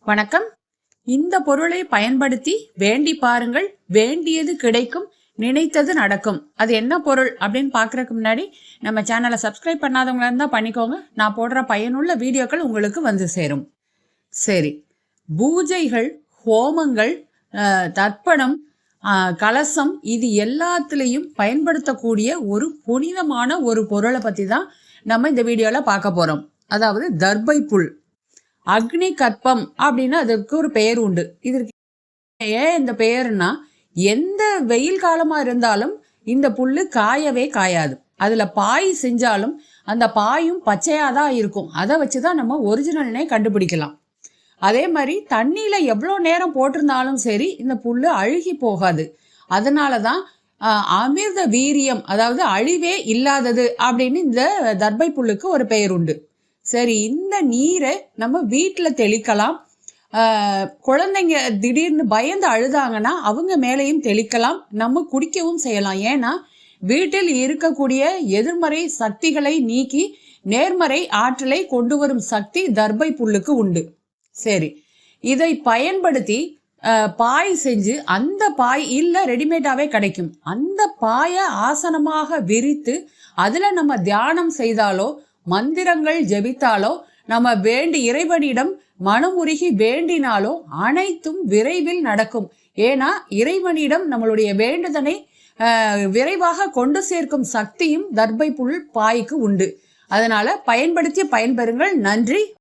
வணக்கம். இந்த பொருளை பயன்படுத்தி வேண்டி பாருங்கள், வேண்டியது கிடைக்கும், நினைத்தது நடக்கும். அது என்ன பொருள் அப்படின்னு பார்க்கறதுக்கு முன்னாடி நம்ம சேனலை சப்ஸ்கிரைப் பண்ணாதவங்களா இருந்தால் பண்ணிக்கோங்க. நான் போடுற பயனுள்ள வீடியோக்கள் உங்களுக்கு வந்து சேரும். சரி, பூஜைகள், ஹோமங்கள், தர்ப்பணம், கலசம், இது எல்லாத்துலேயும் பயன்படுத்தக்கூடிய ஒரு புனிதமான ஒரு பொருளை பற்றி தான் நம்ம இந்த வீடியோவில் பார்க்க போகிறோம். அதாவது தர்பை புல், அக்னி கற்பம் அப்படின்னு அதுக்கு ஒரு பெயர் உண்டு. இதற்கு ஏன் இந்த பெயர்னா, எந்த வெயில் காலமா இருந்தாலும் இந்த புல்லு காயவே காயாது. அதுல பாய் செஞ்சாலும் அந்த பாயும் பச்சையாதான் இருக்கும். அதை வச்சுதான் நம்ம ஒரிஜினல்னே கண்டுபிடிக்கலாம். அதே மாதிரி தண்ணியில எவ்வளோ நேரம் போட்டிருந்தாலும் சரி இந்த புல்லு அழுகி போகாது. அதனாலதான் அமிர்த வீரியம், அதாவது அழிவே இல்லாதது அப்படின்னு இந்த தர்பை புல்லுக்கு ஒரு பெயர் உண்டு. சரி, இந்த நீரை நம்ம வீட்டில் தெளிக்கலாம். குழந்தைங்க திடீர்னு பயந்து அழுதாங்கன்னா அவங்க மேலேயும் தெளிக்கலாம். நம்ம குடிக்கவும் செய்யலாம். ஏன்னா வீட்டில் இருக்கக்கூடிய எதிர்மறை சக்திகளை நீக்கி நேர்மறை ஆற்றலை கொண்டு வரும் சக்தி தர்பை புல்லுக்கு உண்டு. சரி, இதை பயன்படுத்தி பாய் செஞ்சு, அந்த பாய் இல்லை ரெடிமேடாவே கிடைக்கும், அந்த பாயை ஆசனமாக விரித்து அதுல நம்ம தியானம் செய்தாலோ மந்திரங்கள் ஜெபித்தாலோ நம்ம இறைவனிடம் மனமுருகி வேண்டினாலோ அனைத்தும் விரைவில் நடக்கும். ஏன்னா இறைவனிடம் நம்மளுடைய வேண்டுதனை விரைவாக கொண்டு சேர்க்கும் சக்தியும் தர்பை புல் பாய்க்கு உண்டு. அதனால பயன்படுத்தி பயன்பெறுங்கள். நன்றி.